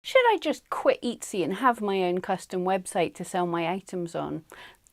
Should I just quit Etsy and have my own custom website to sell my items on?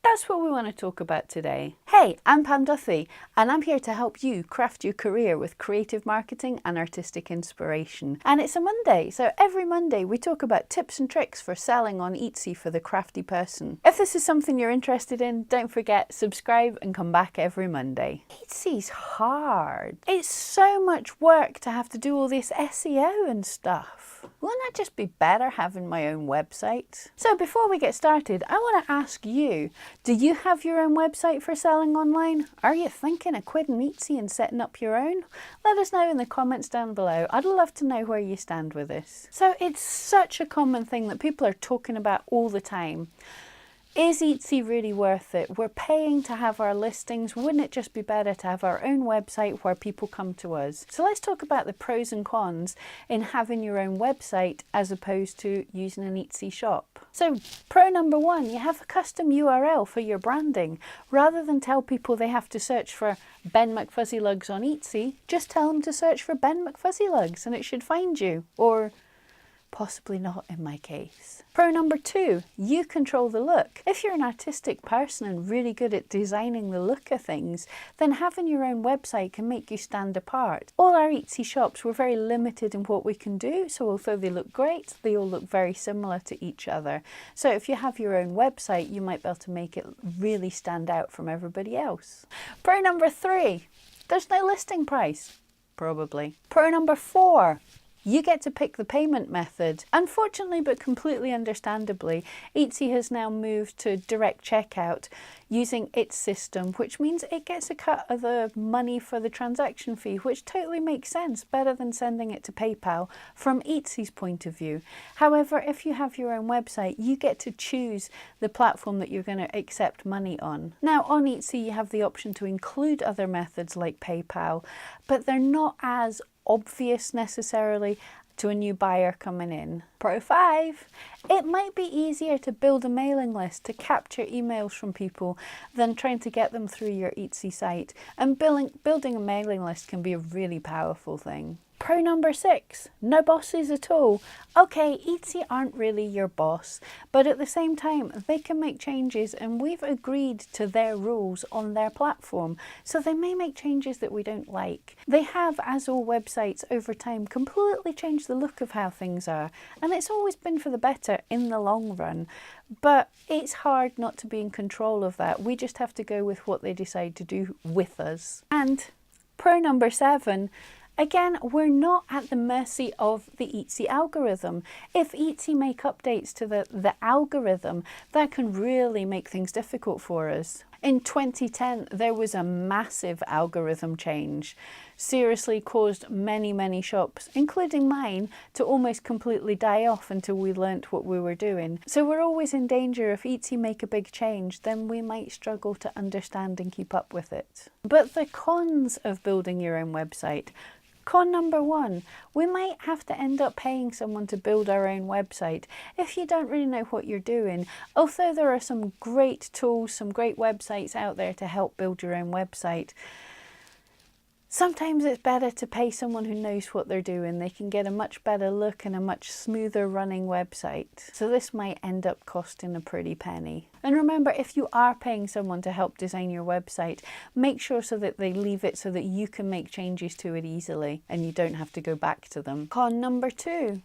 That's what we want to talk about today. Hey, I'm Duthie, and I'm here to help you craft your career with creative marketing and artistic inspiration. And it's a Monday, so every Monday we talk about tips and tricks for selling on Etsy for the crafty person. If this is something you're interested in, don't forget, subscribe and come back every Monday. Etsy's hard. It's so much work to have to do all this SEO and stuff. Wouldn't that just be better having my own website? So before we get started, I want to ask you, do you have your own website for selling online? Are you thinking of quitting Etsy and setting up your own? Let us know in the comments down below. I'd love to know where you stand with this. So it's such a common thing that people are talking about all the time. Is Etsy really worth it? We're paying to have our listings. Wouldn't it just be better to have our own website where people come to us? So let's talk about the pros and cons in having your own website as opposed to using an Etsy shop. So pro number one, you have a custom URL for your branding. Rather than tell people they have to search for Ben McFuzzylugs on Etsy, just tell them to search for Ben McFuzzylugs and it should find you. Or possibly not in my case. Pro number two, you control the look. If you're an artistic person and really good at designing the look of things, then having your own website can make you stand apart. All our Etsy shops were very limited in what we can do, so although they look great, they all look very similar to each other. So if you have your own website, you might be able to make it really stand out from everybody else. Pro number three, there's no listing price. Probably. Pro number four, you get to pick the payment method. Unfortunately, but completely understandably, Etsy has now moved to direct checkout using its system, which means it gets a cut of the money for the transaction fee, which totally makes sense, better than sending it to PayPal from Etsy's point of view. However, if you have your own website, you get to choose the platform that you're going to accept money on. Now, on Etsy, you have the option to include other methods like PayPal, but they're not as obvious necessarily to a new buyer coming in. Pro 5, it might be easier to build a mailing list to capture emails from people than trying to get them through your Etsy site. And building a mailing list can be a really powerful thing. Pro number 6, no bosses at all. Okay, Etsy aren't really your boss, but at the same time, they can make changes and we've agreed to their rules on their platform. So they may make changes that we don't like. They have, as all websites over time, completely changed the look of how things are. And it's always been for the better in the long run. But it's hard not to be in control of that. We just have to go with what they decide to do with us. And pro number 7, again, we're not at the mercy of the Etsy algorithm. If Etsy make updates to the algorithm, that can really make things difficult for us. In 2010, there was a massive algorithm change. Seriously caused many shops, including mine, to almost completely die off until we learnt what we were doing. So we're always in danger. If Etsy make a big change, then we might struggle to understand and keep up with it. But the cons of building your own website. Con number 1, we might have to end up paying someone to build our own website if you don't really know what you're doing. Although there are some great tools, some great websites out there to help build your own website, sometimes it's better to pay someone who knows what they're doing. They can get a much better look and a much smoother running website. So this might end up costing a pretty penny. And remember, if you are paying someone to help design your website, make sure so that they leave it so that you can make changes to it easily and you don't have to go back to them. Con number 2.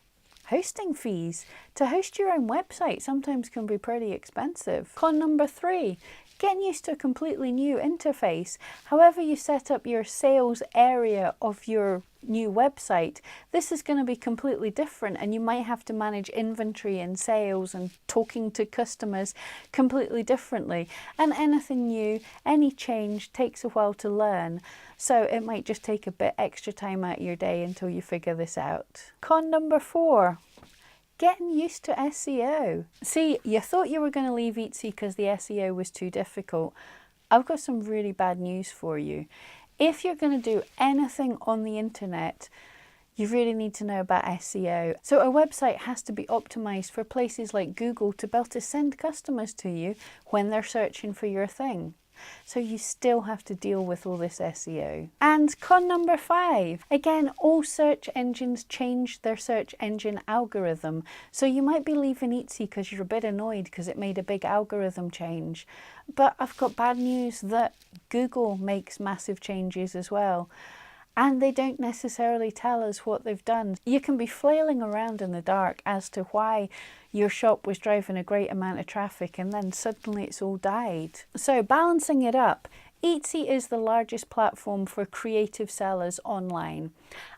Hosting fees. To host your own website sometimes can be pretty expensive. Con number 3. Getting used to a completely new interface. However you set up your sales area of your new website, this is going to be completely different and you might have to manage inventory and sales and talking to customers completely differently. And anything new, any change takes a while to learn. So it might just take a bit extra time out of your day until you figure this out. Con number 4. Getting used to SEO. See, you thought you were going to leave Etsy because the SEO was too difficult. I've got some really bad news for you. If you're going to do anything on the internet, you really need to know about SEO. So a website has to be optimized for places like Google to be able to send customers to you when they're searching for your thing. So you still have to deal with all this SEO. And con number 5, again, all search engines change their search engine algorithm. So you might be leaving Etsy because you're a bit annoyed because it made a big algorithm change. But I've got bad news that Google makes massive changes as well. And they don't necessarily tell us what they've done. You can be flailing around in the dark as to why your shop was driving a great amount of traffic and then suddenly it's all died. So balancing it up, Etsy is the largest platform for creative sellers online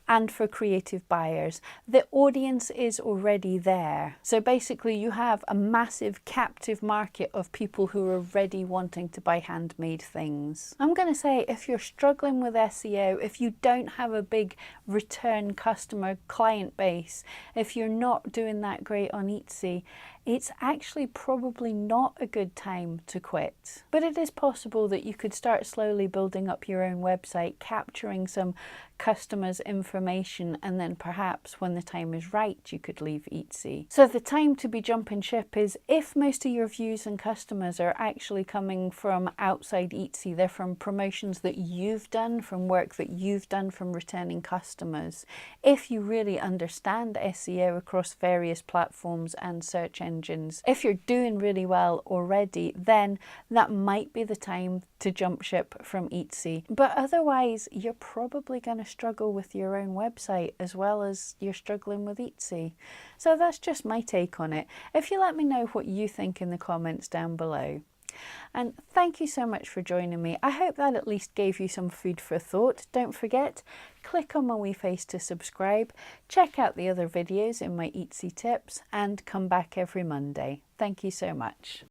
and for creative buyers. The audience is already there. So basically you have a massive captive market of people who are already wanting to buy handmade things. I'm going to say if you're struggling with SEO, if you don't have a big return customer client base, if you're not doing that great on Etsy, it's actually probably not a good time to quit. But it is possible that you could start slowly building up your own website, capturing some customers' information, and then perhaps when the time is right, you could leave Etsy. So the time to be jumping ship is if most of your views and customers are actually coming from outside Etsy, they're from promotions that you've done, from work that you've done, from returning customers. If you really understand SEO across various platforms and search engines, if you're doing really well already, then that might be the time to jump ship from Etsy. But otherwise, you're probably going to struggle with your own website as well as you're struggling with Etsy. So that's just my take on it. If you let me know what you think in the comments down below. And thank you so much for joining me. I hope that at least gave you some food for thought. Don't forget, click on my wee face to subscribe, check out the other videos in my Etsy tips, and come back every Monday. Thank you so much.